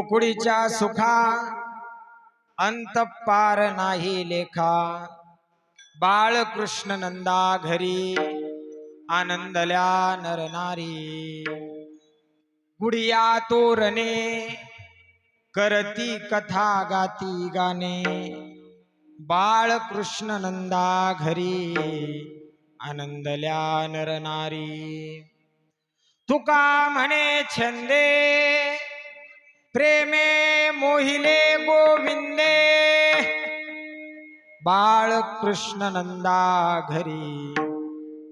गोकुळीच्या सुखा अंत पार नाही लेखा। बाळकृष्ण नंदा घरी आनंदल्या नरनारी। गुडिया तोरणे करती कथा गाती गाणे। बाळकृष्ण नंदा घरी आनंदल्या नरनारी। तुका म्हणे छंदे प्रेमे मोहिले गोविंदे। बाळकृष्ण नंदा घरी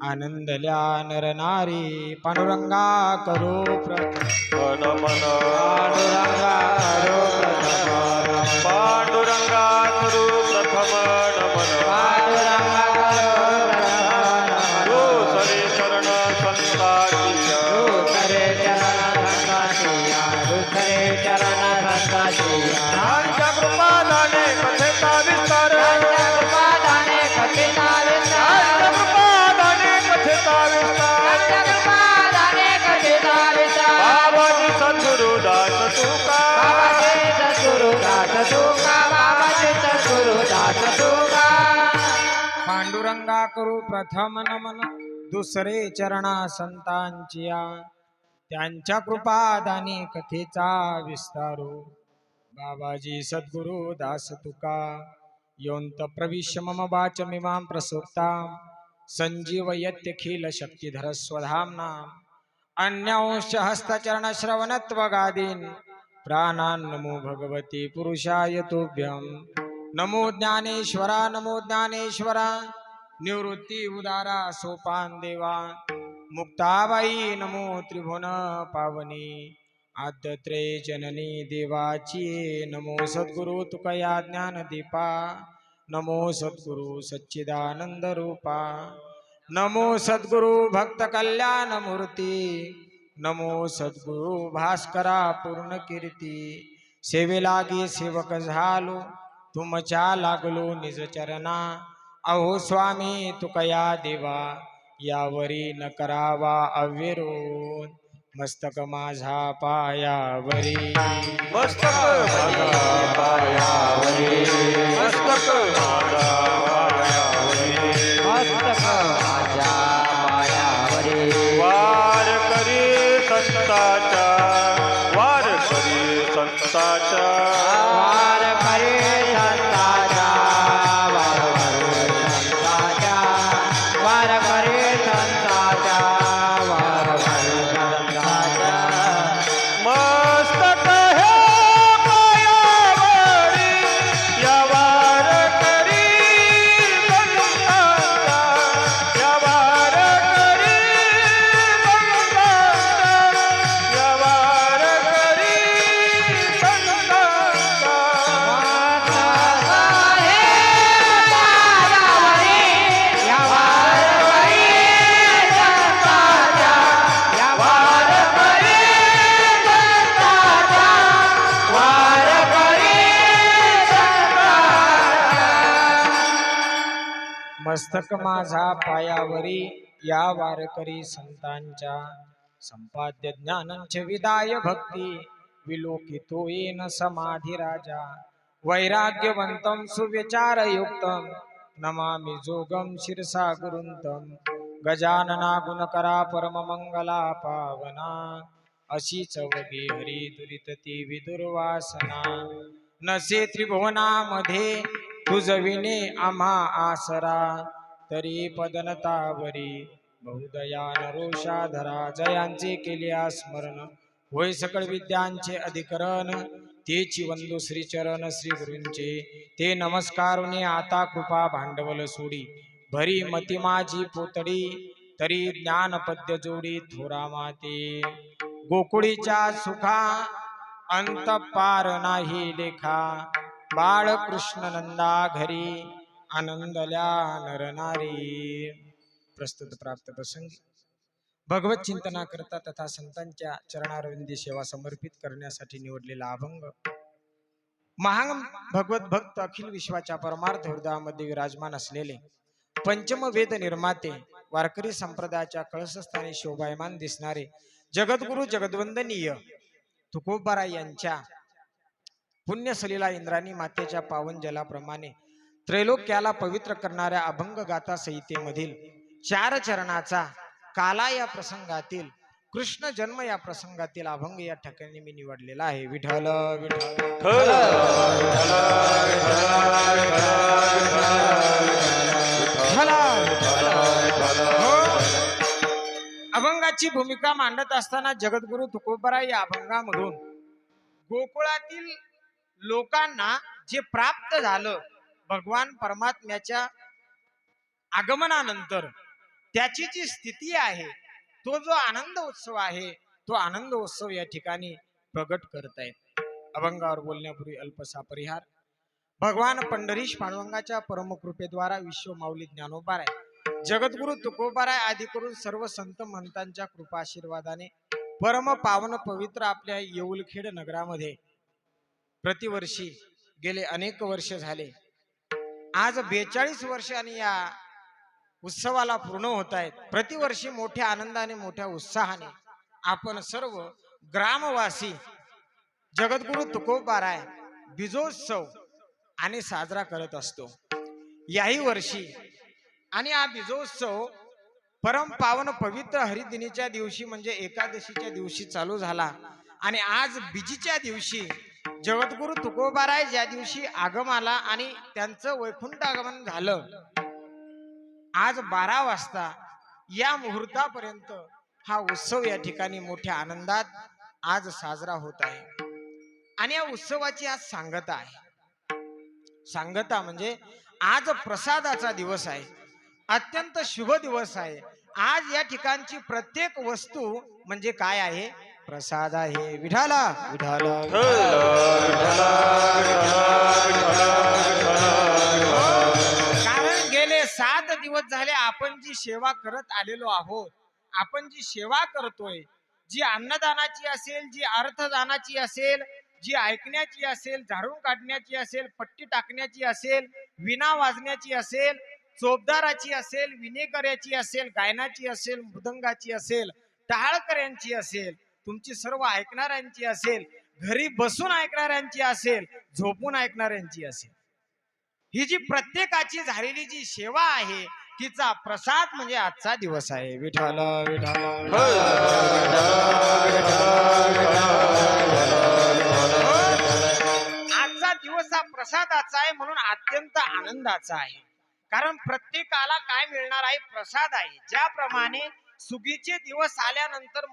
आनंदल्या नरनारी। पांडुरंगा करो प्रथम मन पांडुरंगा करो प्रथम पांडुरंगा करू प्रथम नमन। पांडुरंगा करो प्रथम जो सरे चरण संताचिया दुसरे चरण संताचिया दुसरे चरण संताचिया। त्यांच्या कृपादाने कथेचा विस्तार त्यांच्या कृपादाने कथेचा विस्तार त्यांच्या कृपादाने कथेचा विस्तार त्यांच्या कृपादाने कथेचा विस्तार। बाबाजी सद्गुरुदास तुका बाबाजी सद्गुरुदास तुका बाबाजी सद्गुरुदास तुका। पांडुरंगा करू प्रथम नमन दुसरे चरणा संतांचिया। त्यांच्या कृपादानी कथेचा विस्तारो बाबाजी सद्गुरु दास तुका। योंत प्रविश्य मम वाचमिमां प्रसुप्तां संजीवयत्यखिल शक्तिधर स्वधाम्ना। अन्यांश हस्तचरण श्रवणत्वगादीन् प्राणान् नमो भगवते पुरुषाय तुभ्यं। नमो ज्ञानेश्वरा नमो ज्ञानेश्वरा निवृत्ती उदारा सोपान देवा। मुक्ताबाई नमो त्रिभुवन पावनी आद्यत्रे जननी देवाची। नमो सद्गुरु तुकया ज्ञानदीपा नमो सद्गुरु सच्चिदानंद रूपा। नमो सद्गुरु भक्त कल्याण मूर्ती नमो सद्गुरु भास्करा पूर्ण कीर्ती। सेवे लागी सेवक झालो तुमच्या लागलो निज चरणा। अहो स्वामी तुकया देवा यावरी न करावा अविरोध। मस्तक माझा पायावरी मस्तक माझा पायावरी मस्तक माझा पायावरी मस्तक माझ्या पायावरी। वार करी संताचा वार करी संताचा वार करे संताचा वार करे संताचा वार करे संताचा वार करे संताचा। मस्तक हे पायावरी या वार करी संताचा या वार करी संताचा या वार करी संताचा। मस्तक माझा पायावरी या वारकरी संतांच्या। संपाद्य ज्ञानांचे विदाय भक्ती विलोकितो येन समाधी राजा। वैराग्यवंतं सुविचारयुक्तं नमामि जोगं शिरसा गुरुंतं। गजानना गुणकरा परम मंगला पावना अशीच वगे हरी दुरितती विदुर्वासना। नसे त्रिभुवनामध्ये तुझविणे आम्हा आसरा। तरी पदनतावरी बहुदया नरोषाधरा। जयांचे केले स्मरण होय सकळ विद्यांचे अधिकरण। तेची वंदू श्रीचरण श्री गुरूंचे ते नमस्कारुने आता कृपा भांडवल सोडी। भरी मती माझी पोतडी तरी ज्ञान पद्य जोडी थोरा माते। गोकुळीच्या सुखा अंत पार नाही लेखा। बाळकृष्ण नंदा घरी आनंदल्या नरनारी। प्रस्तुत प्राप्त प्रसंगी भगवत चिंतना करता तथा संतांच्या चरणारविंदी सेवा समर्पित करण्यासाठी निवडलेला अभंग। महान भगवत भक्त अखिल विश्वाच्या परमार्थ हृदयामध्ये विराजमान असलेले पंचम वेद निर्माते वारकरी संप्रदायाच्या कळसस्थानी शोभायमान दिसणारे जगद्गुरु जगद्वंदनीय तुकोबाराय यांच्या पुण्यसलीला इंद्राणी मातेच्या पावन जलाप्रमाणे त्रैलोक्याला पवित्र करणाऱ्या अभंग गाथा संहितेमधील 4 चरणाचा काला या प्रसंगातील कृष्ण जन्म या प्रसंगातील अभंग या ठिकाणी मी निवडलेला आहे. विठ्ठल विठ्ठल अभंगाची भूमिका मांडत असताना जगद्गुरु तुकोबराय या अभंगामधून गोकुळातील लोकांना जे प्राप्त झालं भगवान परमात्म्याच्या आगमनानंतर त्याची जी स्थिती आहे, तो जो आनंद उत्सव आहे, तो आनंद उत्सव या ठिकाणी प्रगट करतायत. अभंगावर बोलण्यापूर्वी अल्पसा परिहार. भगवान पंढरीश पांडुरंगाच्या परमकृपेद्वारा विश्व माऊली ज्ञानोबाराय जगद्गुरु तुकोबाराय आदी करून सर्व संत महंतांच्या कृपा आशीर्वादाने परम पावन पवित्र आपल्या येऊलखेड नगरामध्ये प्रतिवर्षी गेले अनेक वर्ष झाले, आज 42 वर्षांनी या उत्सवाला पूर्ण होत आहेत. प्रतिवर्षी मोठ्या आनंदाने मोठ्या उत्साहाने आपण सर्व ग्रामवासी जगद्गुरु तुकोबाराय बीजोत्सव आणि साजरा करत असतो. याही वर्षी आणि हा बीजोत्सव परम पावन पवित्र हरिदिनीच्या दिवशी म्हणजे एकादशीच्या दिवशी चालू झाला आणि आज बीजीच्या दिवशी जगद्गुरु तुकोबाराय ज्या दिवशी आगमाला आणि त्यांचं वैकुंठ आगमन झालं, आज 12 वाजता या मुहूर्तापर्यंत हा उत्सव या ठिकाणी मोठ्या आनंदात आज साजरा होत आहे. आणि या उत्सवाची आज सांगता आहे. सांगता म्हणजे आज प्रसादाचा दिवस आहे, अत्यंत शुभ दिवस आहे. आज या ठिकाणची प्रत्येक वस्तू म्हणजे काय आहे? प्रसाद आहे. विठाला विठाला कारण गेले 7 दिवस झाले आपण जी सेवा करत आलेलो आहोत, आपण जी सेवा करतोय, जी अन्नदानाची असेल, जी अर्थदानाची असेल, जी ऐकण्याची असेल, झाडून काढण्याची असेल, पट्टी टाकण्याची असेल, विणा वाजण्याची असेल, चोपदाराची असेल, विणेकऱ्याची असेल, गायनाची असेल, मृदंगाची असेल, टाळकऱ्यांची असेल, तुमची सर्व ऐकणाऱ्यांची असेल, घरी बसून ऐकणाऱ्यांची असेल, झोपून ऐकणाऱ्यांची असेल, ही जी प्रत्येकाची झालेली जी सेवा आहे तिचा प्रसाद म्हणजे आजचा दिवस आहे. विठ्ठल विठ्ठल आजचा दिवस हा प्रसादाचा आहे, म्हणून अत्यंत आनंदाचा आहे. कारण प्रत्येकाला काय मिळणार आहे? प्रसाद आहे. ज्याप्रमाणे सुगीचे दिवस आल्यानंतर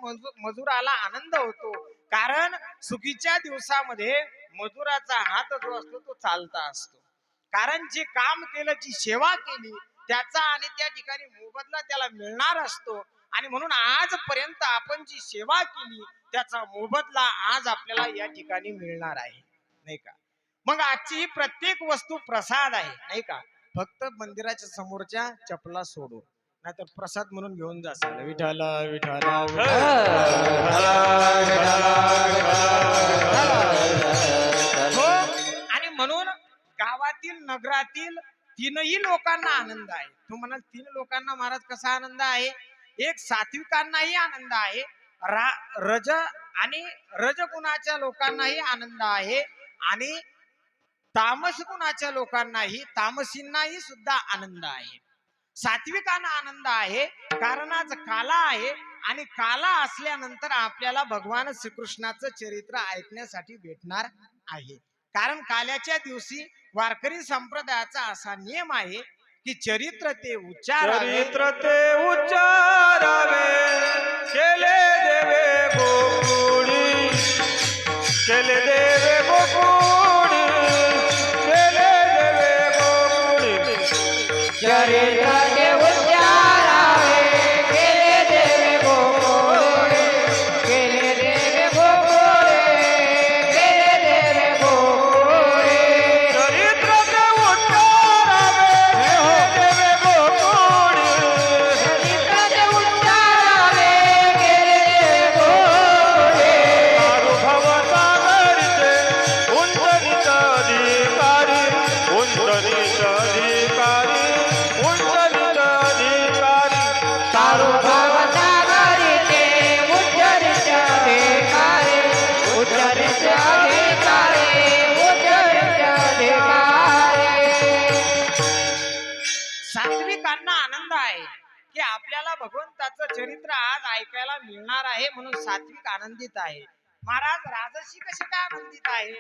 मजुराला आनंद होतो, कारण सुगीच्या दिवसामध्ये मजुराचा हात जो असतो तो चालता असतो. कारण जे काम केलं, जी सेवा केली, त्याचा आणि त्या ठिकाणी मोबदला त्याला मिळणार असतो. आणि म्हणून आजपर्यंत आपण जी सेवा केली त्याचा मोबदला आज आपल्याला या ठिकाणी मिळणार आहे, नाही का? मग आजची ही प्रत्येक वस्तू प्रसाद आहे, नाही का? फक्त मंदिराच्या समोरच्या चपला सोडून, नाहीतर प्रसाद म्हणून घेऊन जासाल. विठ्ठल विठ्ठल हो. आणि म्हणून गावातील नगरातील 3ही लोकांना आनंद आहे. तू म्हणाल 3 लोकांना महाराज कसा आनंद आहे? एक सात्विकांनाही आनंद आहे, रज आणि रजगुणाच्या लोकांनाही आनंद आहे, आणि तामस गुणाच्या लोकांनाही, तामसींनाही सुद्धा आनंद आहे. सात्विकांना आनंद आहे कारण आज काला आहे, आणि काला असल्यानंतर आपल्याला भगवान श्रीकृष्णाचं चरित्र ऐकण्यासाठी भेटणार आहे. कारण काल्याच्या दिवशी वारकरी संप्रदायाचा असा नियम आहे की चरित्र ते उच्चारावे, चरित्र ते उच्चारावे, केले देवे गोकुळी, केले देवे गोकुळी, केले देवे गोकुळी. चरित्र ते उच्चारावे, केले देवे गोकुळे, केले देवे गोकुळे, केले देवे गोकुळे. चरित्र ते उच्चारावे, केले देवे गोकुळी, चरित्र ते उच्चारावे, चरित्र आज ऐकायला मिळणार आहे म्हणून सात्विक आनंदित आहे. महाराज राजसी कसे काय आनंदित आहे?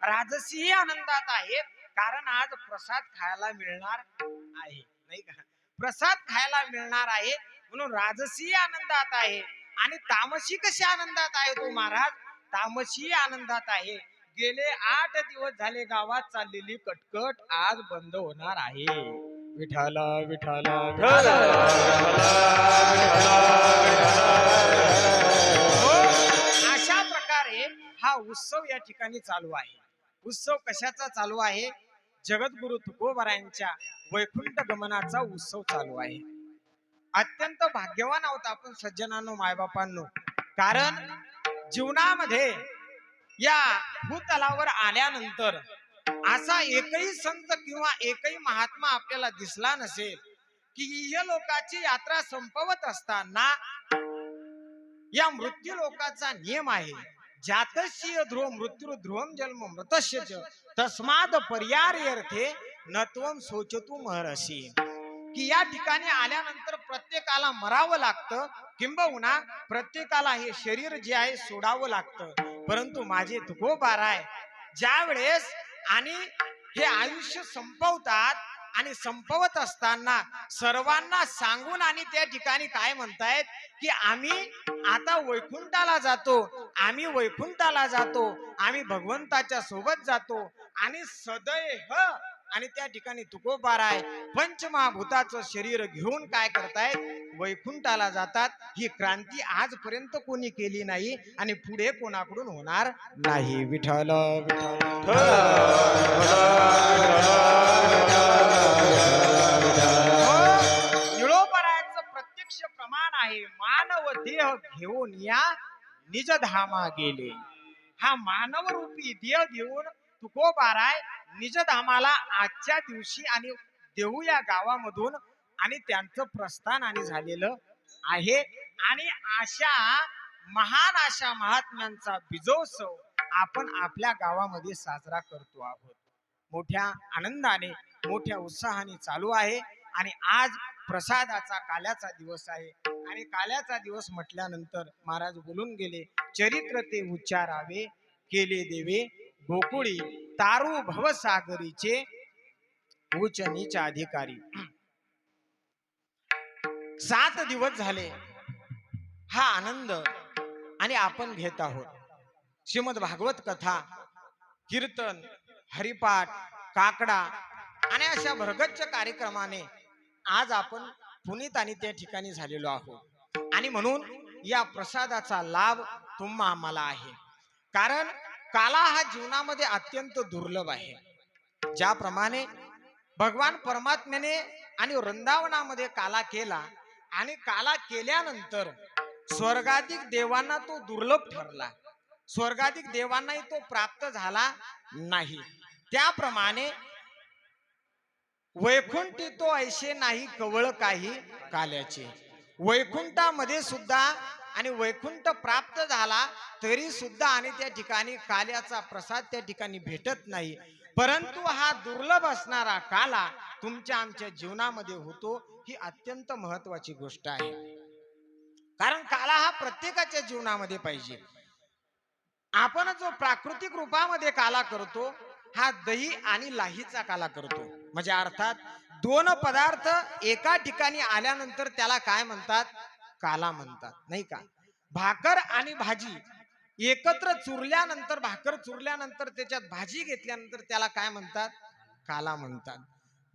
राजसीही आनंदात आहे कारण आज प्रसाद खायला मिळणार आहे, नाही का? प्रसाद खायला मिळणार आहे म्हणून राजसी आनंदात आहे. आणि तामसी कशी आनंदात आहे तो महाराज? तामसी आनंदात आहे. गेले 8 दिवस झाले गावात चाललेली कटकट आज बंद होणार आहे. विठाला विठाला अशा प्रकारे हा उत्सव या ठिकाणी चालू आहे. उत्सव कशाचा चालू आहे? जगद्गुरु तुकोबारायांच्या वैकुंठ गमनाचा उत्सव चालू आहे. अत्यंत भाग्यवान आहोत आपण सज्जनांनो, मायबापांनो. कारण जीवनामध्ये या भूतलावर आल्यानंतर असा एकही संत किंवा एकही महात्मा आपल्याला दिसला नसेल की या लोकाची यात्रा संपवत असताना या मृत्यू लोकाचा नियम आहे, जातस्य ध्रुव मृत्यू ध्रुवम जन्म मृतस्य च तस्माद पर्यायर्थे नत्वम सोचतु महर्षी. की या ठिकाणी आल्यानंतर प्रत्येकाला मरावं लागतं, किंबहुना प्रत्येकाला हे शरीर जे आहे सोडावं लागतं. परंतु माझे तुकोबाराय ज्या वेळेस आणि हे आयुष्य संपवतात आणि संपवत असताना सर्वांना सांगून आणि त्या ठिकाणी काय म्हणतायत की आम्ही आता वैकुंठाला जातो, आम्ही वैकुंठाला जातो, आम्ही भगवंताच्या सोबत जातो. आणि सदैव आणि त्या ठिकाणी तुकोबाराय पंचमहाभूताचं शरीर घेऊन काय करतायत? वैकुंठाला जातात. ही क्रांती आजपर्यंत कोणी केली नाही आणि पुढे कोणाकडून होणार नाही. विठ्ठल निळोबरायाचं प्रत्यक्ष प्रमाण आहे. मानव देह घेऊन या निज धामा गेले. हा मानव रूपी देह घेऊन तुकोबाराय निजधामाला आजच्या दिवशी आणि देहू या गावामधून आणि त्यांचं प्रस्थान आणि झालेलं आहे. आणि महान अशा महात्म्यांचा बीजोत्सव आपण आपल्या गावामध्ये साजरा करतो आहोत. मोठ्या आनंदाने मोठ्या उत्साहाने चालू आहे. आणि आज प्रसादाचा काल्याचा दिवस आहे. आणि काल्याचा दिवस म्हटल्यानंतर महाराज बोलून गेले, चरित्र ते उच्चारावे केले देवे गोकुळी तारू भवसागरीचे उच्च नीच अधिकारी. 7 दिवस झाले हा आनंद आणि आपण घेत आहोत. श्रीमद भागवत कथा, कीर्तन, हरिपाठ, काकडा आणि अशा भरगच्च कार्यक्रमाने आज आपण पुनीत आणि त्या ठिकाणी झालेलो आहोत. आणि म्हणून या प्रसादाचा लाभ तुम्हा आम्हाला आहे. कारण काला हा जीवनामध्ये अत्यंत दुर्लभ आहे. ज्याप्रमाणे भगवान परमात्म्याने आणि वृंदावनामध्ये काला केला आणि काला केल्यानंतर स्वर्गाधिक देवांना तो दुर्लभ ठरला, स्वर्गाधिक देवांनाही तो प्राप्त झाला नाही. त्याप्रमाणे वैकुंठी तो ऐशे नाही कवळ काही काल्याचे. वैकुंठामध्ये सुद्धा आणि वैकुंठ प्राप्त झाला तरी सुद्धा आणि त्या ठिकाणी काल्याचा प्रसाद त्या ठिकाणी भेटत नाही. परंतु हा दुर्लभ असणारा काला तुमच्या आमच्या जीवनामध्ये होतो, ही अत्यंत महत्वाची गोष्ट आहे. कारण काला हा प्रत्येकाच्या जीवनामध्ये पाहिजे. आपण जो प्राकृतिक रूपामध्ये काला करतो हा दही आणि लाहीचा काला करतो. म्हणजे अर्थात 2 पदार्थ एका ठिकाणी आल्यानंतर त्याला काय म्हणतात? काला म्हणतात, नाही का? भाकर आणि भाजी एकत्र चुरल्यानंतर, भाकर चुरल्यानंतर त्याच्यात भाजी घेतल्यानंतर त्याला काय म्हणतात? काला म्हणतात.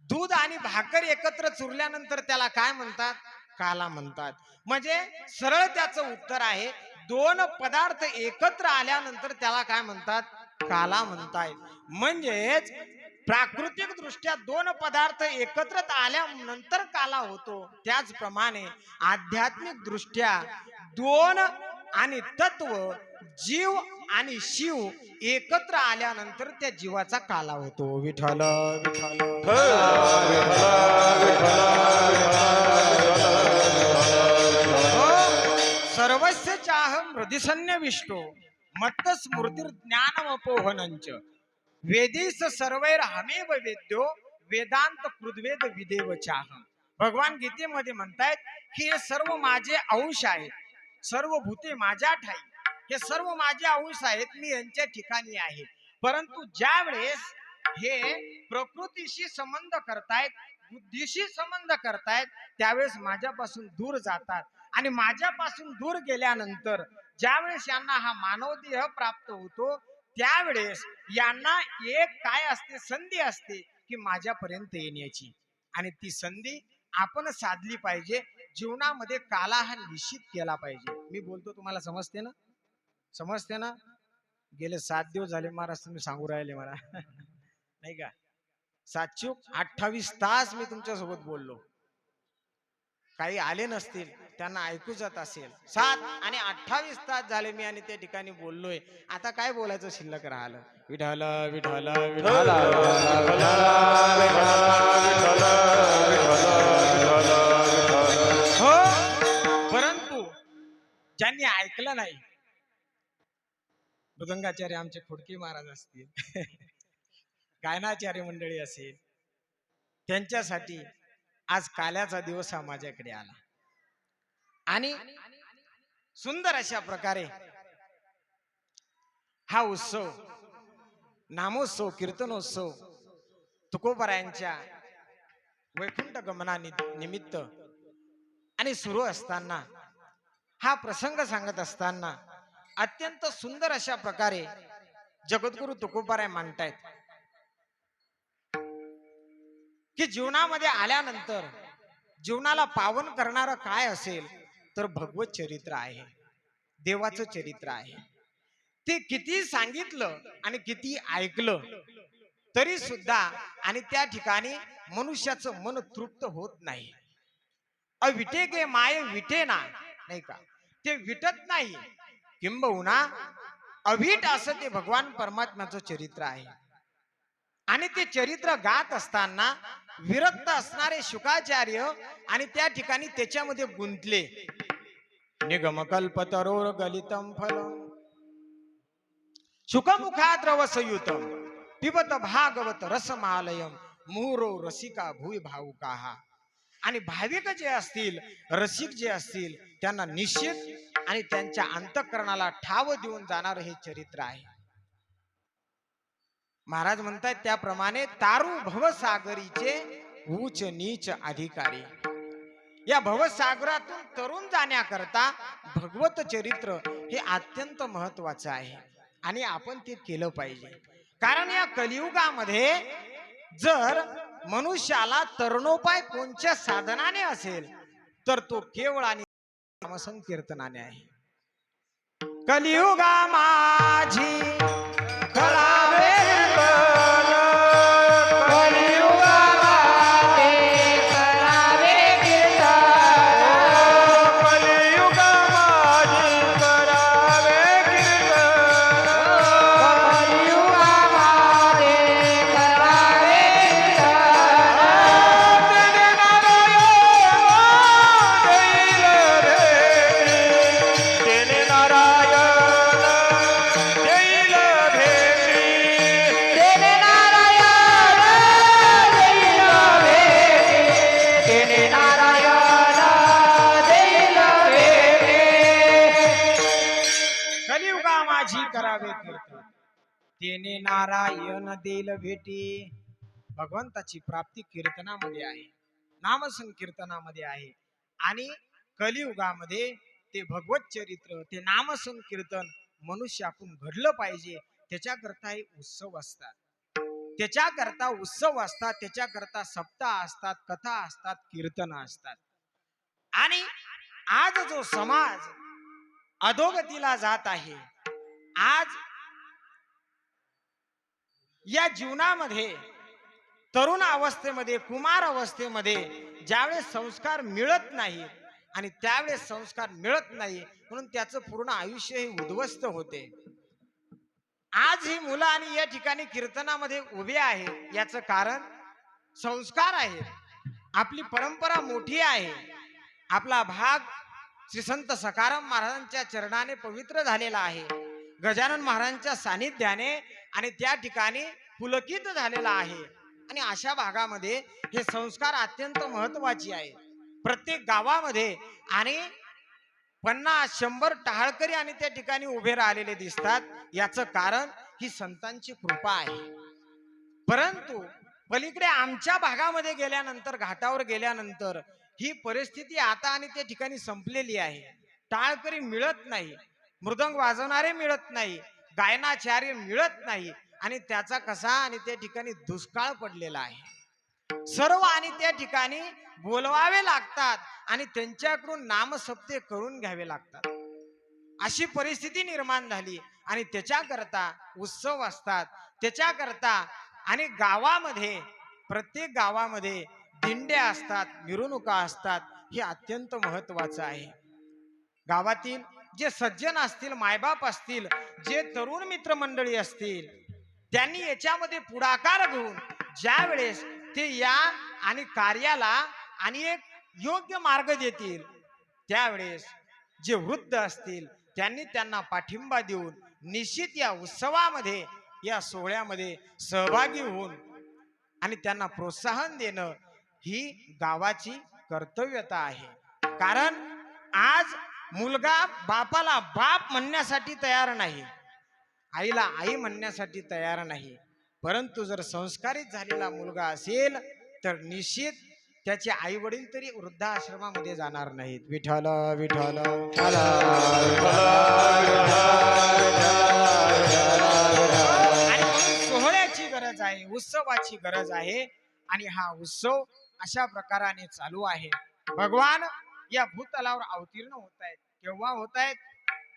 दूध आणि भाकर एकत्र चुरल्यानंतर त्याला काय म्हणतात? काला म्हणतात. म्हणजे सरळ त्याचं उत्तर आहे 2 पदार्थ एकत्र आल्यानंतर त्याला काय म्हणतात? काला म्हणतायत. म्हणजेच प्राकृतिक दृष्ट्या 2 पदार्थ एकत्र आल्यानंतर काला होतो, त्याचप्रमाणे आध्यात्मिक दृष्ट्या 2 आणि तत्व जीव आणि शिव एकत्र आल्यानंतर त्या जीवाचा काला होतो. विठ्ठल सर्वस्य चाहं हृदिसन्य विष्टो मत्त स्मृतिर ज्ञानमपोहनंच वेदीस सर्वैर हमेव वेद्यो वेदांत कृद्वेद विदेव चाहं. भगवान गीतेमध्ये म्हणतायत की हे सर्व माझे अंश आहेत, सर्व भूते माझ्या ठाई, हे सर्व माझे अंश आहेत, मी यांच्या ठिकाणी आहे. परंतु ज्या वेळेस हे प्रकृतीशी संबंध करतायत, बुद्धीशी संबंध करतायत, त्यावेळेस माझ्यापासून दूर जातात. आणि माझ्यापासून दूर गेल्यानंतर ज्यावेळेस यांना हा मानव देह प्राप्त होतो, त्यावेळेस यांना एक काय असते, संधी असते की माझ्यापर्यंत येण्याची. आणि ती संधी आपण साधली पाहिजे. जीवनामध्ये काला हा निश्चित केला पाहिजे. मी बोलतो तुम्हाला समजते ना? समजते ना? गेले 7 दिवस झाले महाराज तुम्ही सांगू राहिले मला नाही का? 728 तास मी तुमच्या सोबत बोललो. काही आले नसतील, त्यांना ऐकू जात असेल. 7 आणि 28 तास झाले मी आणि त्या ठिकाणी बोललोय. आता काय बोलायचं शिल्लक राहिलं? विठ्ठल विठ्ठल विठ्ठल हो. परंतु ज्यांनी ऐकलं नाही, मृदंगाचार्य आमचे खोडके महाराज असतील गायनाचार्य मंडळी असेल, त्यांच्यासाठी आज काल्याचा दिवस हा माझ्याकडे आला. आणि सुंदर अशा प्रकारे हा उत्सव, नामोत्सव, कीर्तनोत्सव तुकोबारायांच्या वैकुंठ गमना निमित्त आणि सुरू असताना, हा प्रसंग सांगत असताना अत्यंत सुंदर अशा प्रकारे जगद्गुरु तुकोबाराय मांडतायत की जीवनामध्ये आल्यानंतर जीवनाला पावन करणारं काय असेल तर भगवत चरित्र आहे, देवाचं चरित्र आहे. ते किती सांगितलं आणि किती ऐकलं तरी सुद्धा आणि त्या ठिकाणी मनुष्याचं मन तृप्त होत नाही. अविटे गे माये विटे ना, नाही का? ते विटत नाही, किंबहुना अभिट असं ते भगवान परमात्म्याचं चरित्र आहे. आणि ते चरित्र गात असताना विरक्त असणारे शुकाचार्य आणि त्या ठिकाणी त्याच्यामध्ये गुंतले. निगम कल्पतरोर गलितम फलम शुकमुखात रवसयुतम पिबत भागवत रसमालयम मुहुरो रसिका भूय भावुकाहा. आणि भाविक जे असतील, रसिक जे असतील, त्यांना निश्चित आणि त्यांच्या अंतःकरणाला ठाव देऊन जाणार हे चरित्र आहे. महाराज म्हणतात त्याप्रमाणे तारू भवसागरीचे उच्च नीच अधिकारी. या भवसागरातून तरुण जाण्याकरता भगवत चरित्र हे अत्यंत महत्वाचं आहे आणि आपण ते केलं पाहिजे. कारण या कलियुगामध्ये जर मनुष्याला तरुणोपाय कोणत्या साधनाने असेल तर तो केवळ आणि नामसंकीर्तनाने आहे. कलियुगा माझी करावे करावे कीर्तन तेने नारायण देल भेटी. भगवंताची प्राप्ती कीर्तनामध्ये आहे, नाम संकीर्तनामध्ये आहे. आणि कलियुगामध्ये ते भगवत चरित्र, ते नाम संकीर्तन मनुष्याकडून घडलं पाहिजे. त्याच्याकरता हे उत्सव असतात, त्याच्याकरता उत्सव असतात, त्याच्याकरता सप्ताह असतात, कथा असतात, कीर्तन असतात. आणि आज जो समाज अधोगतीला जात आहे, आज या जीवनामध्ये तरुण अवस्थेमध्ये, कुमार अवस्थेमध्ये ज्यावेळेस संस्कार मिळत नाही आणि त्यावेळेस संस्कार मिळत नाही म्हणून त्याचं पूर्ण आयुष्य हे उद्ध्वस्त होते. आज ही मुलं आणि या ठिकाणी कीर्तनामध्ये उभे आहेत, याचं कारण संस्कार आहे. आपली परंपरा मोठी आहे, आपला भाग श्री संत सखाराम महाराजांच्या चरणाने पवित्र झालेला आहे, गजानन महाराजांच्या सानिध्याने आणि त्या ठिकाणी पुलकित झालेला आहे. आणि अशा भागामध्ये हे संस्कार अत्यंत महत्वाचे आहे. प्रत्येक गावामध्ये आणि 50-100 टहाळकरी आणि त्या ठिकाणी उभे राहिलेले दिसतात. याचं कारण ही संतांची कृपा आहे. परंतु पलीकडे आमच्या भागामध्ये गेल्यानंतर, घाटावर गेल्यानंतर ही परिस्थिती आता आणि त्या ठिकाणी संपलेली आहे. टाळकरी मिळत नाही, मृदंग वाजवणारे मिळत नाही, गायनाचार्य मिळत नाही आणि त्याचा कसा आणि त्या ठिकाणी दुष्काळ पडलेला आहे. सर्व आणि त्या ठिकाणी बोलवावे लागतात आणि त्यांच्याकडून नामसप्ते करून घ्यावे लागतात. अशी परिस्थिती निर्माण झाली आणि त्याच्याकरता उत्सव असतात. त्याच्याकरता आणि गावामध्ये, प्रत्येक गावामध्ये दिंड्या असतात, मिरवणुका असतात. हे अत्यंत महत्वाचं आहे. गावातील जे सज्जन असतील, मायबाप असतील, जे तरुण मित्रमंडळी असतील, त्यांनी याच्यामध्ये पुढाकार घेऊन ज्या वेळेस ते या आणि कार्याला आणि एक योग्य मार्ग देतील, त्यावेळेस जे वृद्ध असतील त्यांनी त्यांना पाठिंबा देऊन निश्चित या उत्सवामध्ये, या सोहळ्यामध्ये सहभागी होऊन आणि त्यांना प्रोत्साहन देणं ही गावाची कर्तव्यता आहे. कारण आज मुलगा बापाला बाप म्हणण्यासाठी तयार नाही, आईला आई म्हणण्यासाठी तयार नाही. परंतु जर संस्कारित झालेला मुलगा असेल तर निश्चित त्याचे आई वडील तरी वृद्धाश्रमामध्ये जाणार नाहीत. विठ्ठल विठ्ठल. आणि सोहळ्याची गरज आहे, उत्सवाची गरज आहे आणि हा उत्सव अशा प्रकाराने चालू आहे. भगवान या भूतलावर अवतीर्ण होत आहेत. केव्हा होत आहेत?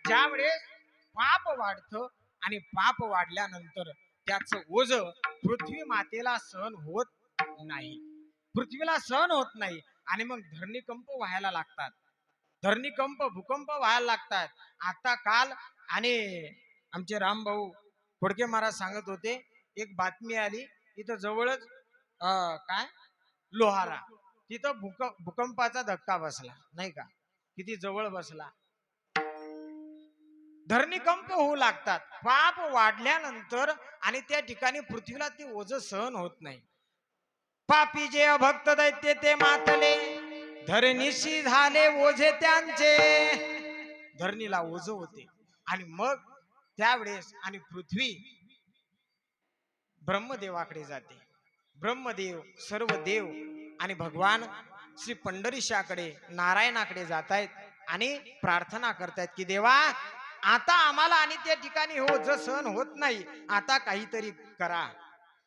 ज्या वेळेस पाप वाढतं आणि पाप वाढल्यानंतर त्याचं ओझ पृथ्वी मातेला सहन होत नाही, पृथ्वीला सहन होत नाही आणि मग धरणीकंप व्हायला लागतात, धरणीकंप भूकंप व्हायला लागतात. आता काल आणि आमचे रामभाऊ खोडके महाराज सांगत होते, एक बातमी आली इथं जवळच काय लोहारा, तिथं भूकंपाचा धक्का बसला नाही का, किती जवळ बसला. धरणीकंप होऊ लागतात पाप वाढल्यानंतर आणि त्या ठिकाणी पृथ्वीला ते ओझ सहन होत नाही. पापी जे अभक्त दैत्य ते मातले, धरणीशी झाले ओझे त्यांचे. धरणीला ओझ होते आणि मग त्यावेळेस आणि पृथ्वी ब्रह्मदेवाकडे जाते. ब्रह्मदेव, सर्व देव आणि भगवान श्री पंढरीशाकडे, नारायणाकडे जात आहेत आणि प्रार्थना करतायत की देवा आता आम्हाला आणि त्या ठिकाणी ओझ सहन होत नाही, आता काहीतरी करा.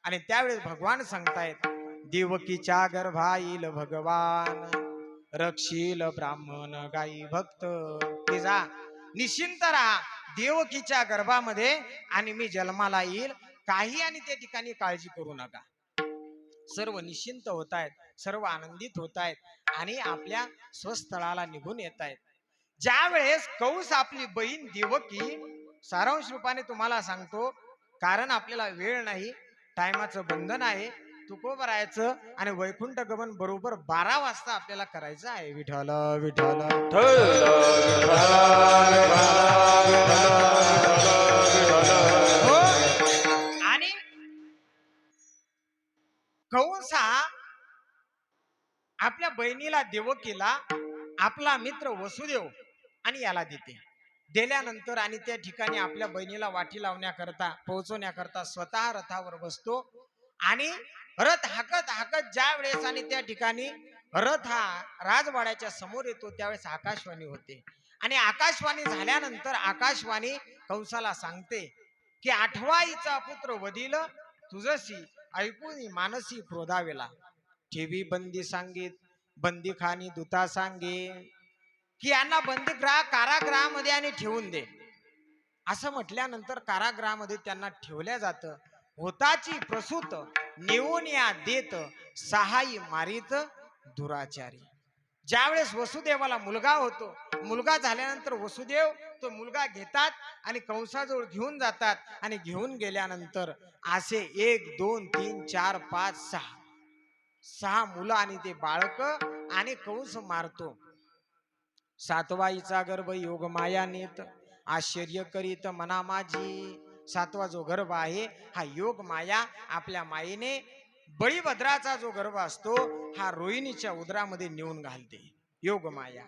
आणि त्यावेळेस भगवान सांगतायत, देवकीच्या गर्भाईल भगवान, रक्षील ब्राह्मण गाई भक्त. ते जा, निश्चिंत राहा देवकीच्या गर्भामध्ये आणि मी जन्माला येईल, काही आणि त्या ठिकाणी काळजी करू नका. सर्व निश्चिंत होत आहेत, सर्व आनंदित होत आहेत आणि आपल्या स्वस्थळाला निघून येत आहेत. ज्या वेळेस कौस आपली बहीण देवकी, सारांश रूपाने तुम्हाला सांगतो कारण आपल्याला वेळ नाही, टायमाचं बंधन आहे, तुकोबरायचं आणि वैकुंठ गमन बरोबर 12 वाजता आपल्याला करायचं आहे. विठ्ठल विठ्ठल. हो. आणि कंस हा आपल्या बहिणीला देवकीला आपला मित्र वसुदेव आणि याला देते. दिल्यानंतर आणि त्या ठिकाणी आपल्या बहिणीला वाटी लावण्याकरता, पोहोचवण्याकरता स्वतः रथावर बसतो आणि रथ हाकत हाकत ज्या वेळेस आणि त्या ठिकाणी रथ हा राजवाड्याच्या समोर येतो त्यावेळेस आकाशवाणी होते. आणि आकाशवाणी झाल्यानंतर आकाशवाणी कंसाला सांगते की 8वाईचा पुत्र वदिल तुझसी ऐकून मानसी क्रोधावेला. ठेवी बंदी सांगेत बंदीखानी दूता सांगे की यांना बंदीगृह कारागृहामध्ये आणि ठेवून दे. असं म्हटल्यानंतर कारागृहामध्ये त्यांना ठेवल्या जातं. होताची प्रसूत नेऊन या देत सहाय्य मारित दुराचारी. ज्यावेळेस वसुदेवाला मुलगा होतो, मुलगा झाल्यानंतर वसुदेव तो मुलगा घेतात आणि कंसाजवळ घेऊन जातात आणि घेऊन गेल्यानंतर असे 1 2 3 4 5 6 मुलं आणि ते बाळक आणि कंस मारतो. 7वाईचा गर्भ योग माया नेत आश्चर्य करीत मना माझी. 7वा जो गर्भ आहे हा योग माया आपल्या मायेने बळीभद्राचा जो गर्भ असतो हा रोहिणीच्या उदरामध्ये नेऊन घालते योगमाया.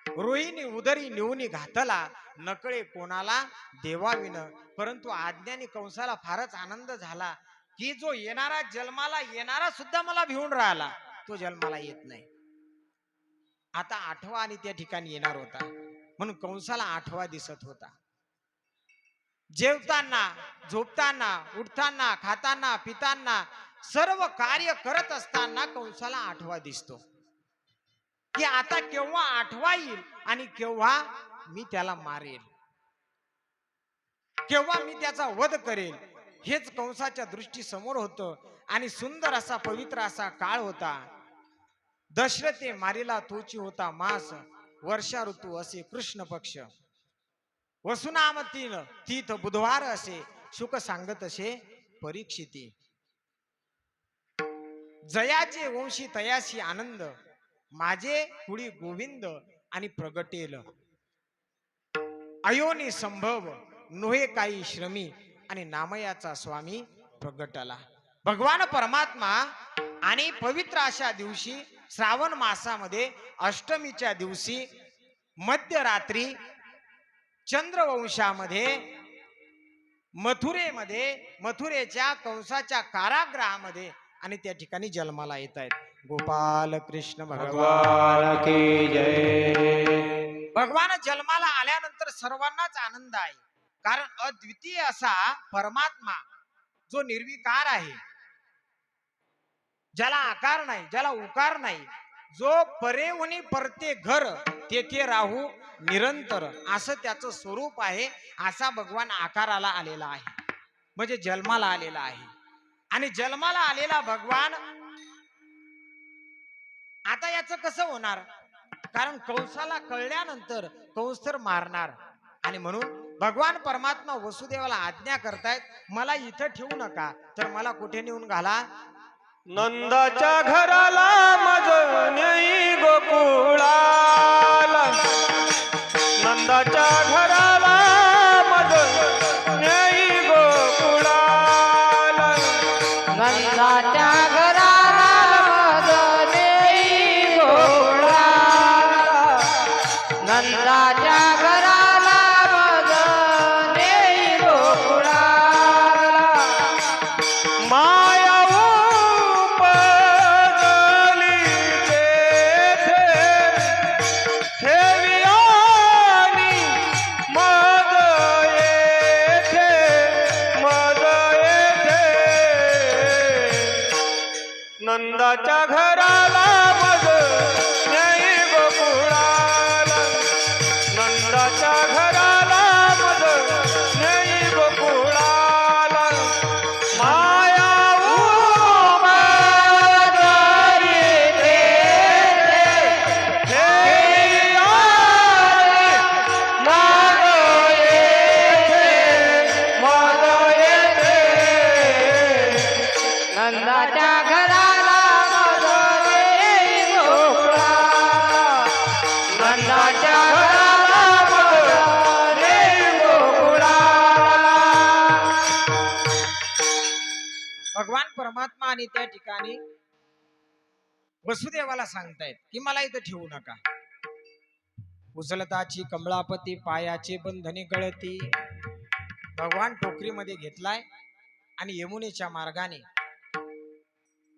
रोहिणी उदरी नेऊन घातला नकळे कोणाला देवाविन. परंतु आज्ञानी कंसाला फारच आनंद झाला की जो येणारा जन्माला येणारा सुद्धा मला भिवून राहिला, तो जन्माला येत नाही. आता 8वा आणि त्या ठिकाणी येणार होता म्हणून कंसाला 8वा दिसत होता. जेवताना, झोपताना, उठताना, खाताना, पिताना सर्व कार्य करत असताना कंसाला 8वा दिसतो की आता केव्हा 8वा येईल आणि केव्हा मी त्याला मारेल, केव्हा मी त्याचा वध करेल, हेच कंसाच्या दृष्टी समोर होतं. आणि सुंदर असा पवित्र असा काळ होता. दशरथे मारिला तोची होता मास, वर्षा ऋतू असे कृष्ण पक्ष. वसुनाम तीथ बुधवार असे, शुक सांगत असे परीक्षिती. जयाचे वंशी तयाशी आनंद, माझे कुळी गोविंद आणि प्रगटेल. अयोनी संभव नोहे काही श्रमी, आणि नामयाचा स्वामी प्रगटला. भगवान परमात्मा आणि पवित्र अशा दिवशी श्रावण मासामध्ये अष्टमीच्या दिवशी मध्यरात्री चंद्रवंशामध्ये मथुरेच्या कंसाच्या कारागृहामध्ये आणि त्या ठिकाणी जन्माला येत आहेत. गोपाल कृष्ण भगवान की जय. भगवान जन्माला आल्यानंतर सर्वांनाच आनंद आहे. कारण अद्वितीय असा परमात्मा जो निर्विकार आहे, ज्याला आकार नाही, ज्याला उकार नाही, जो परेवनी परते घर तेथे राहू निरंतर, असं त्याचं स्वरूप आहे. असा भगवान आकाराला आलेला आहे, म्हणजे जन्माला आलेला आहे. आणि जन्माला आलेला भगवान आता याचं कसं होणार? कारण कंसाला कळल्यानंतर कंस तर मारणार. आणि म्हणून भगवान परमात्मा वसुदेवाला आज्ञा करतायत, मला इथं ठेवू नका, तर मला कुठे नेऊन घाला? नंदाच्या घराला मज नेई गोकुळाला, नंदाच्या घराला मज नेई गोकुळाला. नंदाच्या घराला मज नेई गोकुळाला, नंदाच्या घराला मज नेई गोकुळाला. माया उपजली तेथे, ठेवियानी मज येथे, मज येथे. नंदाच्या घराला मज नेई गोकुळाला, नंदाच्या घराला मज नेई गोकुळाला. माया उपजली तेथे, ठेवियानी मज येथे, मज येथे. नंदाच्या घराला मज नेई गोकुळाला, नंदाच्या घराला मज नेई गोकुळाला. भगवान परमात्मा आणि त्या ठिकाणी वसुदेवाला सांगतायत की मला इथं ठेवू नका. उचलताची कमळापती, पायाचे बंधने गळती. भगवान टोकरीमध्ये घेतलाय आणि यमुनेच्या मार्गाने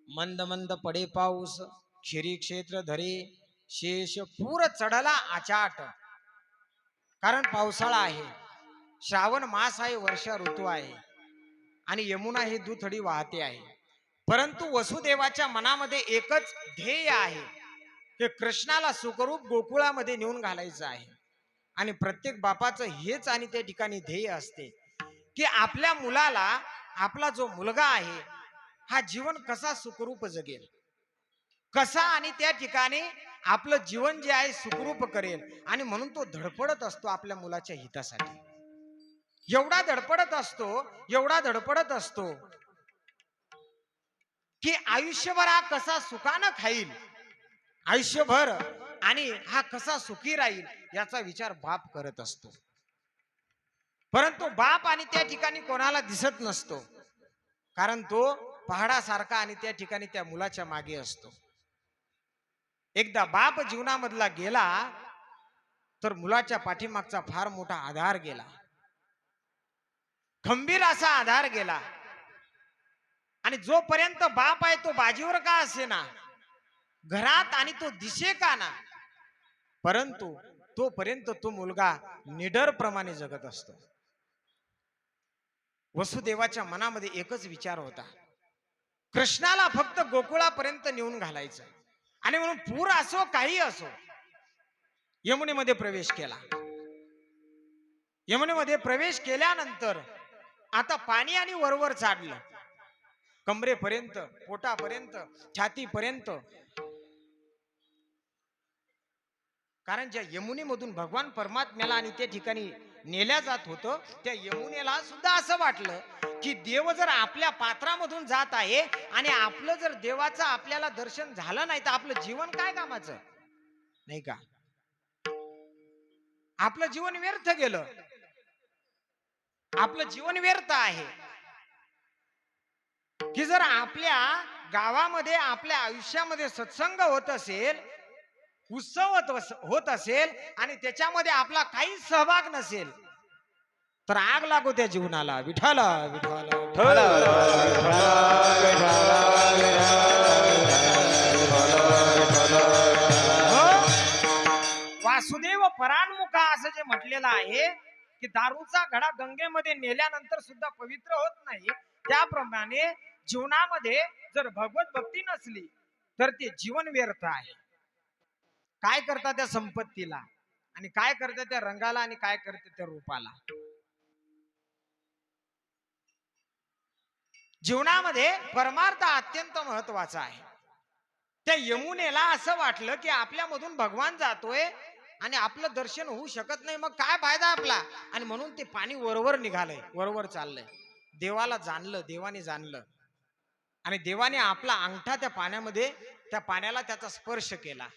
मंद मंद पडे पाऊस, क्षिरी क्षेत्र धरे शेष, पूर चढला आचाट. कारण पावसाळा आहे, श्रावण मास आहे, वर्षा ऋतू आहे आणि यमुना ही दुथडी वाहते आहे. परंतु वसुदेवाच्या मनामध्ये एकच ध्येय आहे की कृष्णाला सुखरूप गोकुळामध्ये नेऊन घालायचं आहे. आणि प्रत्येक बापाचं हेच आणि त्या ठिकाणी ध्येय असते की आपल्या मुलाला, आपला जो मुलगा आहे हा जीवन कसा सुखरूप जगेल, कसा आणि त्या ठिकाणी आपलं जीवन जे आहे सुखरूप करेल. आणि म्हणून तो धडपडत असतो आपल्या मुलाच्या हितासाठी. एवढा धडपडत असतो, एवढा धडपडत असतो की आयुष्यभर हा कसा सुखानं खाईल, आयुष्यभर आणि हा कसा सुखी राहील याचा विचार बाप करत असतो. परंतु बाप आणि त्या ठिकाणी कोणाला दिसत नसतो, कारण तो पहाडासारखा आणि त्या ठिकाणी त्या मुलाच्या मागे असतो. एकदा बाप जीवनामधला गेला तर मुलाच्या पाठीमागचा फार मोठा आधार गेला, खंबीर असा आधार गेला. आणि जोपर्यंत बाप आहे तो बाजीवर का असेना घरात आणि तो दिसे का ना, परंतु तोपर्यंत तो मुलगा निडर प्रमाणे जगत असतो. वसुदेवाच्या मनामध्ये एकच विचार होता, कृष्णाला फक्त गोकुळापर्यंत नेऊन घालायचं. आणि म्हणून पूर असो काही असो यमुनेमध्ये प्रवेश केला. यमुनेमध्ये प्रवेश केल्यानंतर आता पाणी आणि वरवर चाडलं, कमरेपर्यंत, पोटापर्यंत, छातीपर्यंत. कारण ज्या यमुनेमधून भगवान परमात्म्याला आणि त्या ठिकाणी नेल्या जात होतं, त्या यमुनेला सुद्धा असं वाटलं की देव जर आपल्या पात्रामधून जात आहे आणि आपलं जर देवाचं आपल्याला दर्शन झालं नाही तर आपलं जीवन काय कामाचं, नाही का? आपलं जीवन व्यर्थ गेलं, आपलं जीवन व्यर्थ आहे. की जर आपल्या गावामध्ये आपल्या आयुष्यामध्ये सत्संग होत असेल, उत्सव होत असेल आणि त्याच्यामध्ये आपला काहीच सहभाग नसेल तर आग लागो त्या जीवनाला. विठ्ठल विठ्ठल. वासुदेव परान्मुखा असं जे म्हटलेलं आहे की दारूचा घडा गंगेमध्ये नेल्यानंतर सुद्धा पवित्र होत नाही, त्याप्रमाणे जीवनामध्ये जर भगवत भक्ती नसली तर ते जीवन व्यर्थ आहे. काय करता त्या संपत्तीला आणि काय करता त्या रंगाला आणि काय करते त्या रूपाला. जीवनामध्ये परमार्थ अत्यंत महत्वाचा आहे. त्या यमुनेला असं वाटलं की आपल्यामधून भगवान जातोय आणि आपलं दर्शन होऊ शकत नाही, मग काय फायदा आपला. आणि म्हणून ते पाणी वरवर निघालंय, वरवर चाललंय. देवाला जाणलं, देवाने जाणलं आणि देवाने आपला अंगठा त्या पाण्यामध्ये, त्या पाण्याला त्याचा स्पर्श केला.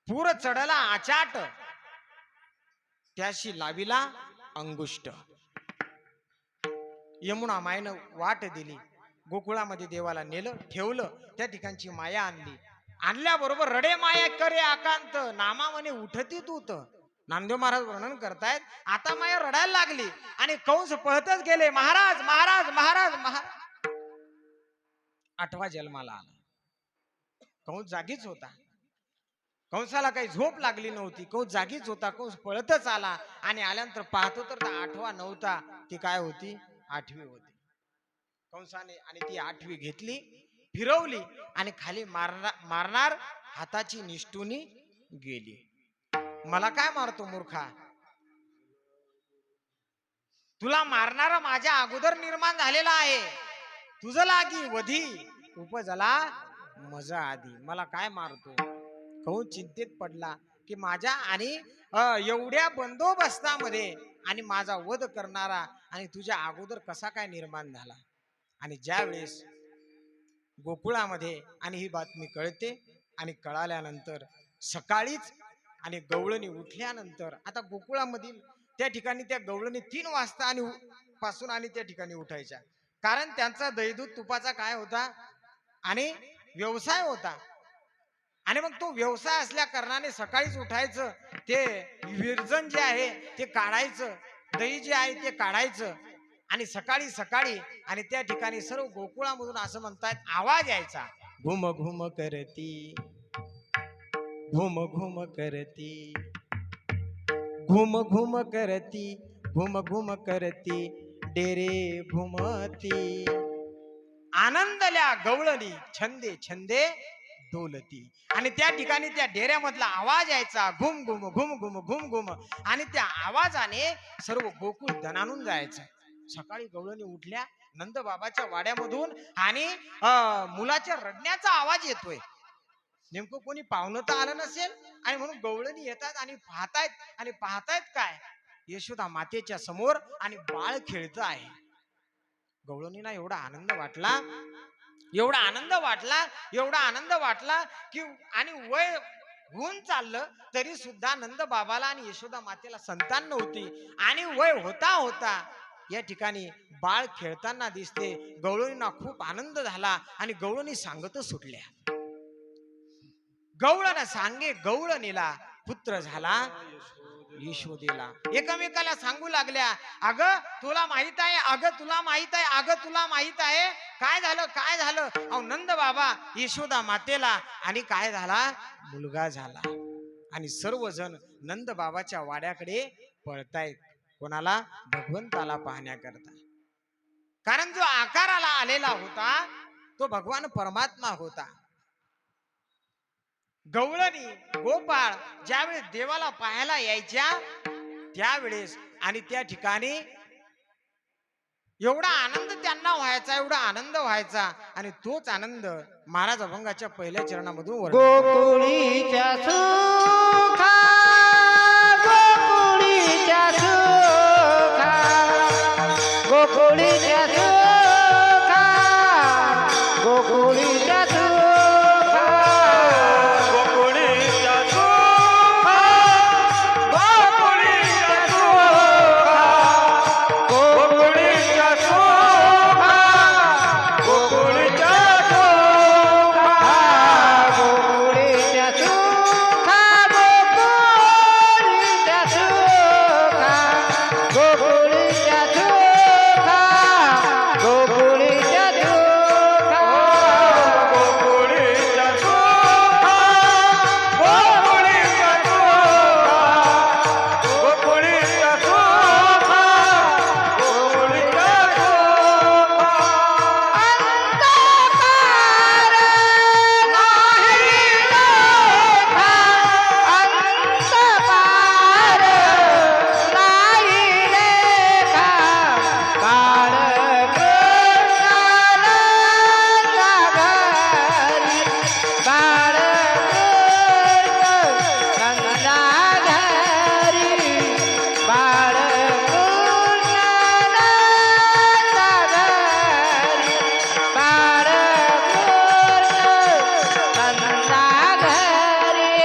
पूर चढला आचाट, त्याशी लाविला अंगुष्ट. यमुना मायनं वाट दिली, गोकुळामध्ये देवाला नेलं, ठेवलं, त्या ठिकाणची माया आणली. आणल्याबरोबर रडे माया करे आकांत, नामा म्हणे उठती तूत. नामदेव महाराज वर्णन करतायत, आता माया रडायला लागली आणि कंस पळतच गेले, महाराज महाराज महाराज महाराज. 8वा जन्माला आला. कंस जागीच होता, कंसाला काही झोप लागली नव्हती, कंस जागीच होता. कंस पळतच आला आणि आल्यानंतर पाहतो तर 8वा नव्हता, ती काय होती, 8वी होती. कंसाने आणि ती 8वी घेतली, फिरवली आणि खाली मारणार हाताची निष्ठुनी गेली. मला काय मारतो मूर्खा, तुला मारणारा माझ्या अगोदर निर्माण झालेला आहे. तुझं लागी वधी उपजला मजा आधी, मला काय मारतो. कंस चिंतेत पडला की माझ्या आणि एवढ्या बंदोबस्तामध्ये आणि माझा वध करणारा आणि तुझ्या अगोदर कसा काय निर्माण झाला. आणि ज्या वेळेस गोकुळामध्ये आणि ही बातमी कळते आणि कळाल्यानंतर सकाळीच आणि गवळणी उठल्यानंतर, आता गोकुळामधील त्या ठिकाणी त्या गवळणी 3 वाजता आणि पासून आणि त्या ठिकाणी उठायच्या, कारण त्यांचा दहीदूध तुपाचा काय होता आणि व्यवसाय होता. आणि मग तो व्यवसाय असल्या कारणाने सकाळीच उठायचं, ते विरजन जे आहे ते काढायचं, दही जे आहे ते काढायचं आणि सकाळी सकाळी आणि त्या ठिकाणी सर्व गोकुळामधून असं म्हणतात आवाज यायचा, घुम घुम करती, घुम घुम करती, घुम घुम करती, घुम घुम करती, डेरे घुमती. आनंदल्या गवळणी छंदे छंदे डोलती. आणि त्या ठिकाणी त्या डेऱ्यामधला आवाज यायचा, घुम घुम घुम घुम घुम घुम. आणि त्या आवाजाने सर्व गोकुळ दणाणून जायचं. सकाळी गवळणी उठल्या नंद बाबाच्या वाड्यामधून आणि मुलाच्या रडण्याचा आवाज येतोय. नेमकं कोणी पाहुणं तर आलं नसेल आणि म्हणून गवळणी येतात आणि पाहतायत काय, यशोदा मातेच्या समोर आणि बाळ खेळत आहे. गवळणीला एवढा आनंद वाटला, एवढा आनंद वाटला, एवढा आनंद वाटला की आणि वय होऊन चाललं तरी सुद्धा नंद बाबाला आणि यशोदा मातेला संतान नव्हती. आणि वय होता होता या ठिकाणी बाळ खेळताना दिसते. गवळणींना खूप आनंद झाला आणि गवळणी सांगतच सुटल्या. गवळण सांगे गवळणीला पुत्र झाला यशोदेला. एकमेकाला सांगू लागल्या, अगं तुला माहित आहे, अगं तुला माहित आहे, अगं तुला माहित आहे. काय झालं काय झालं? अहो नंद बाबा यशोदा मातेला आणि काय झाला, मुलगा झाला. आणि सर्वजण नंद बाबाच्या वाड्याकडे पळतायत. कोणाला? भगवंताला पाहण्याकरता. कारण जो आकाराला आलेला होता तो भगवान परमात्मा होता. गवळणी गोपाळ ज्यावेळेस देवाला पाहायला यायच्या त्यावेळेस आणि त्या ठिकाणी एवढा आनंद त्यांना व्हायचा, एवढा आनंद व्हायचा. आणि तोच आनंद महाराज अभंगाच्या पहिल्या चरणामधून वर्णन करतात. गोकुळीच्या सुखा गोकुळीच्या सुखा गोकुळीच्या सुखा गोकुळीच्या सुखा गोकुळीच्या सुखा गोकुळीच्या सुखा गोकुळीच्या सुखा गोकुळीच्या सुखा गोकुळीच्या सुखा गोकुळीच्या सुखा गोकुळीच्या सुखा गोकुळीच्या सुखा गोकुळीच्या सुखा गोकुळीच्या सुखा गोकुळीच्या सुखा गोकुळीच्या सुखा अंतकार नाही लेखा अंतकार नाही लेखा काळ कृष्णानंदा घरी काळ कृष्णानंदा घरी बाळ कृष्णानंदा घरी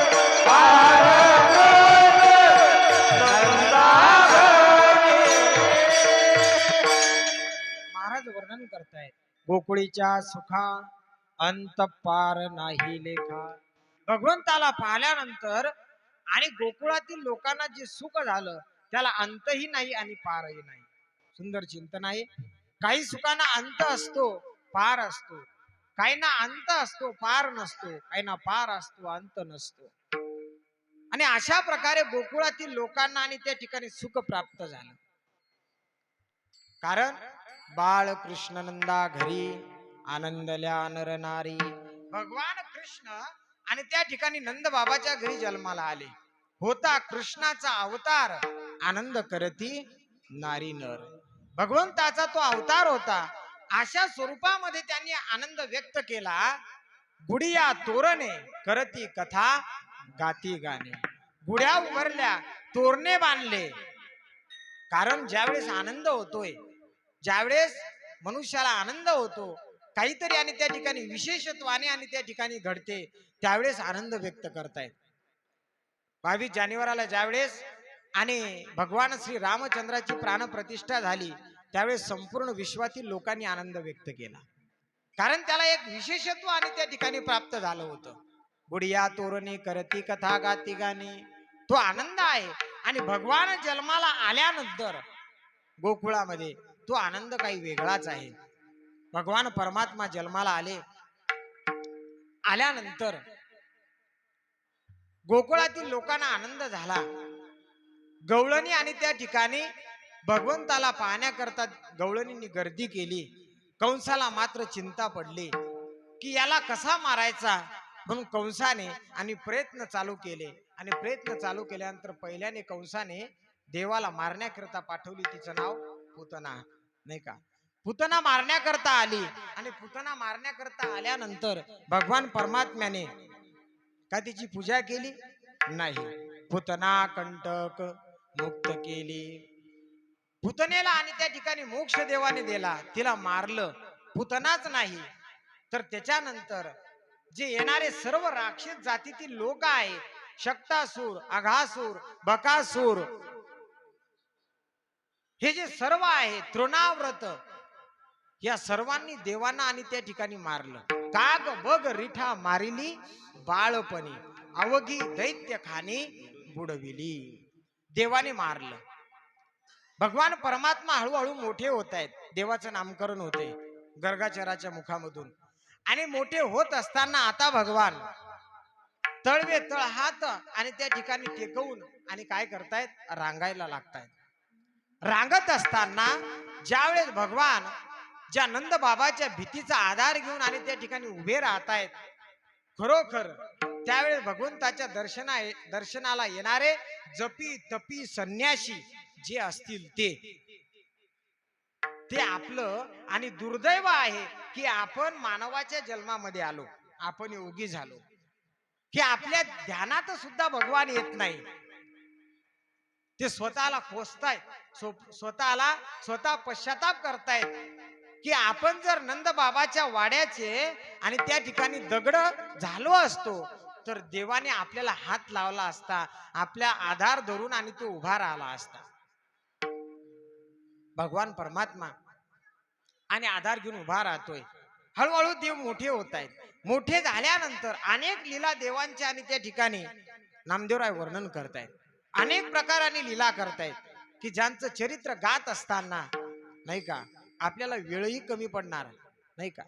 बाळ कृष्णानंदा घरी महाराज वर्णन करतायत, गोकुळीच्या सुखा अंत पार नाही लेखा. भगवंताला पाहिल्यानंतर आणि गोकुळातील लोकांना जे सुख झालं त्याला अंतही नाही आणि पारही नाही. सुंदर चिंतन आहे. काही सुखांना अंत असतो, पार असतो. काहींना अंत असतो, पार नसतो. काहींना पार असतो, अंत नसतो. आणि अशा प्रकारे गोकुळातील लोकांना आणि त्या ठिकाणी सुख प्राप्त झालं. कारण बाळ कृष्णनंदा घरी आनंदल्या नर नारी. भगवान कृष्ण आणि त्या ठिकाणी नंद बाबाच्या घरी जन्माला आले. होता कृष्णाचा अवतार, आनंद करती नारी नर. भगवंताचा तो अवतार होता. अशा स्वरूपामध्ये त्यांनी आनंद व्यक्त केला. गुडिया तोरणे करती कथा गाती गाणे. गुड्या उभारल्या, तोरणे बांधले. कारण ज्यावेळेस आनंद होतोय, ज्यावेळेस मनुष्याला आनंद होतो, काहीतरी आणि त्या ठिकाणी विशेषत्वाने आणि त्या ठिकाणी घडते, त्यावेळेस आनंद व्यक्त करतायत. 22 जानेवारीला ज्यावेळेस आणि भगवान श्री रामचंद्राची प्राणप्रतिष्ठा झाली त्यावेळेस संपूर्ण विश्वातील लोकांनी आनंद व्यक्त केला. कारण त्याला एक विशेषत्व आणि त्या ठिकाणी प्राप्त झालं होतं. गुडिया तोरणे करती कथा गाती गाणे. तो आनंद आहे. आणि भगवान जन्माला आल्यानंतर गोकुळामध्ये तो आनंद काही वेगळाच आहे. भगवान परमात्मा जन्माला आल्यानंतर गोकुळातील लोकांना आनंद झाला. गवळणी आणि त्या ठिकाणी भगवंताला पाहण्याकरता गवळणींनी गर्दी केली. कंसाला मात्र चिंता पडली की याला कसा मारायचा. म्हणून कंसाने आणि प्रयत्न चालू केले. आणि प्रयत्न चालू केल्यानंतर पहिल्याने कंसाने देवाला मारण्याकरता पाठवली. तिचं नाव पूतना, नाही का. पुतना मारण्याकरता आली आणि पुतना मारण्याकरता आल्यानंतर भगवान परमात्म्याने का तिची पूजा केली नाही. पुतना कंटक मुक्त केली. पुतनेला आणि त्या ठिकाणी मोक्ष देवाने दिला, तिला मारलं. पुतनाच नाही तर त्याच्यानंतर जे येणारे सर्व राक्षस जातीतील लोक आहेत, शक्तासूर, अघासूर, बकासूर, हे जे सर्व आहे, तृणाव्रत, या सर्वांनी देवांना आणि त्या ठिकाणी मारलं. काग बग रिठा मारिली बाळपणी, अवघी दैत्य खाणी बुडविली. देवाने मारलं. भगवान परमात्मा हळूहळू मोठे होत आहेत. देवाचं नामकरण होते गर्गाचराच्या मुखामधून आणि मोठे होत असताना आता भगवान तळवे तळ हात आणि त्या ठिकाणी टेकवून आणि काय करतायत, रांगायला लागतायत. रांगत असताना ज्यावेळेस भगवान ज्या नंद बाबाच्या भीतीचा आधार घेऊन आणि त्या ठिकाणी उभे राहतायत, खरोखर त्यावेळेस भगवंताच्या दर्शनाला येणारे जपी तपी संन्यासी जे असतील ते आपलं आणि दुर्दैव आहे की आपण मानवाच्या जन्मामध्ये आलो, आपण योगी झालो की आपल्या ध्यानात सुद्धा भगवान येत नाही. ते स्वतःला कोसतायत, स्वतः पश्चाताप करतायत की आपण जर नंद बाबाच्या वाड्याचे आणि त्या ठिकाणी दगड झालो असतो तर देवाने आपल्याला हात लावला असता, आपल्या आधार धरून आणि तो उभा राहिला असता. भगवान परमात्मा आणि आधार घेऊन उभा राहतोय. हळूहळू देव मोठे होत आहेत. मोठे झाल्यानंतर अनेक लीला देवांच्या आणि त्या ठिकाणी नामदेवराय वर्णन करतायत. अनेक प्रकाराने लीला करतायत की ज्यांचं चरित्र गात असताना नाही का आपल्याला वेळही कमी पडणार नाही का.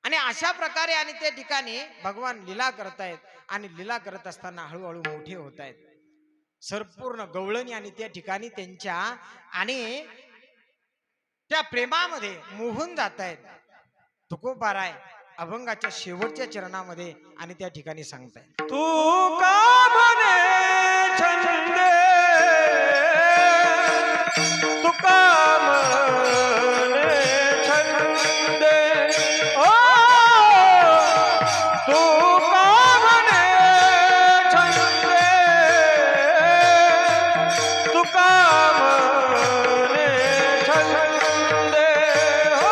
आणि अशा प्रकारे आणि त्या ठिकाणी भगवान लीला करतायत आणि लीला करत असताना हळूहळू मोठे होत आहेत. संपूर्ण गवळणी आणि त्या ठिकाणी त्यांच्या आणि त्या प्रेमामध्ये मोहून जात आहेत. तुकोबाराय अभंगाच्या शेवटच्या चरणामध्ये आणि त्या ठिकाणी सांगतायत, तू का म्हणे छंदे, तू का म्हणे छंदे, ओ तू का म्हणे छंदे, तू का म्हणे छंदे, ओ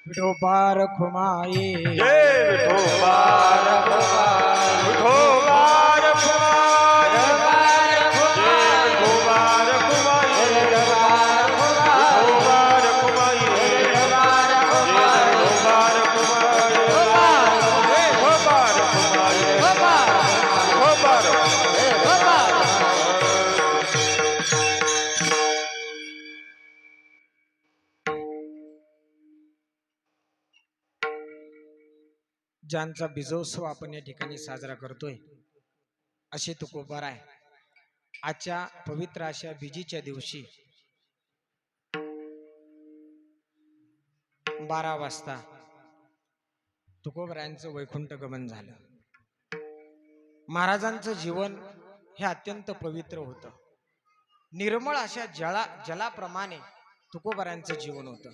विठोबार खुमाये जय विठोबा रखुमाई, विठोबा रखुमाई, जय विठोबा रखुमाई, विठोबा रखुमाई, ज्यांचा बीजोत्सव आपण या ठिकाणी साजरा करतोय असे तुकोबाराय आजच्या पवित्र अशा बीजीच्या दिवशी 12 वाजता तुकोबरायांचं वैकुंठ गमन झालं. महाराजांचं जीवन हे अत्यंत पवित्र होतं. निर्मळ अशा जलाप्रमाणे तुकोबरायांचं जीवन होतं.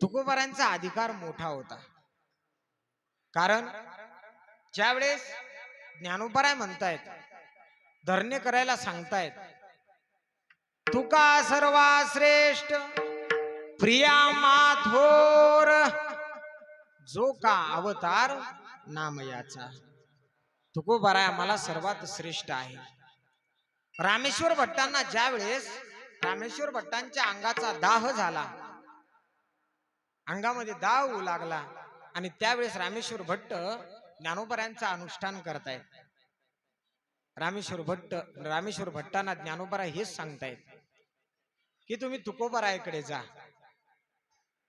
तुकोबरायांचा अधिकार मोठा होता. कारण ज्यावेळेस ज्ञानोबराय म्हणतायत, धरणे करायला सांगतायत, तुका सर्वा श्रेष्ठ प्रिया माथोर जो का अवतार नाम याचा. तुकोबाराय आम्हाला सर्वात श्रेष्ठ आहे. रामेश्वर भट्टांना ज्यावेळेस रामेश्वर भट्टांच्या अंगाचा दाह झाला, अंगामध्ये दाह होऊ लागला, आणि त्यावेळेस रामेश्वर भट्ट ज्ञानोबरायांचं अनुष्ठान करतायत. रामेश्वर भट्टांना ज्ञानोबराय हेच सांगतायत की तुम्ही तुकोबारायकडे जा.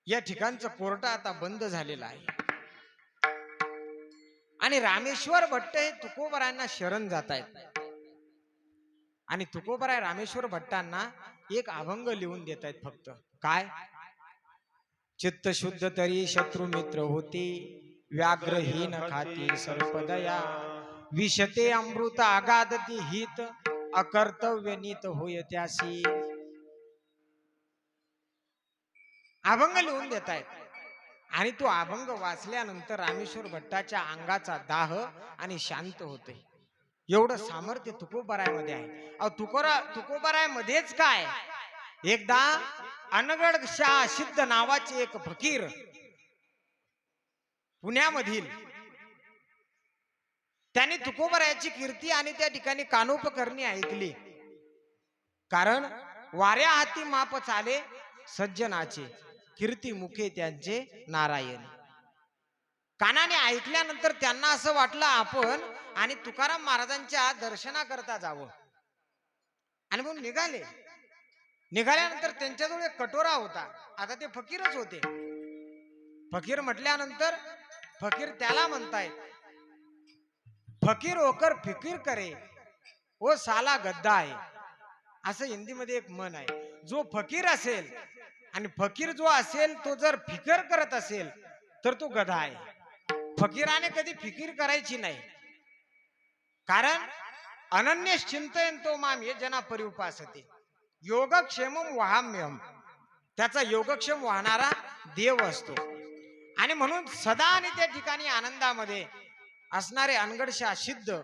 या ठिकाणचं कोर्ट आता बंद झालेलं आहे. आणि रामेश्वर भट्ट हे तुकोबारायांना शरण जात आहेत. आणि तुकोबाराय रामेश्वर भट्टांना एक अभंग लिहून देत आहेत. फक्त काय? चित्त शुद्ध तरी शत्रु मित्र होते, व्याघ्रहीन खाती सर्पदया, विषते अमृत आगादती हित, अकर्तव्य नीत होय त्यासी. अभंग लिहून देत आहेत. आणि तो अभंग वाचल्यानंतर रामेश्वर भट्टाच्या अंगाचा दाह आणि शांत होते. एवढं सामर्थ्य तुकोबारायमध्ये आहे. तुकोबारायमध्येच काय, एकदा अनगड शाह सिद्ध नावाचे एक फकीर पुण्यामधील, त्यांनी तुकोबारायाची कीर्ती आणि त्या ठिकाणी कानोपकरणी ऐकली. कारण वाऱ्या हाती माप चाले सज्जनाचे, कीर्ती मुखे त्यांचे नारायण. कानाने ऐकल्यानंतर त्यांना असं वाटलं आपण आणि तुकाराम महाराजांच्या दर्शनाकरता जावं. आणि म्हणून निघाल्यानंतर त्यांच्याजवळ एक कटोरा होता. आता ते फकीरच होते. फकीर म्हटल्यानंतर फकीर त्याला म्हणतायत, फकीर होकर फिकीर करे ओ साला गद्दा आहे. असं हिंदीमध्ये एक म्हण आहे. जो फकीर असेल आणि फकीर जो असेल तो जर फिकर करत असेल तर तो गधा आहे. फकीराने कधी फिकीर करायची नाही. कारण अनन्य चिंतन तो माम ये जना परिउपासते, योगक्षेमम वहाम्यम. त्याचा योगक्षेम वाहणारा देव असतो. आणि म्हणून सदा आणि त्या ठिकाणी आनंदामध्ये असणारे अनगडशाह सिद्ध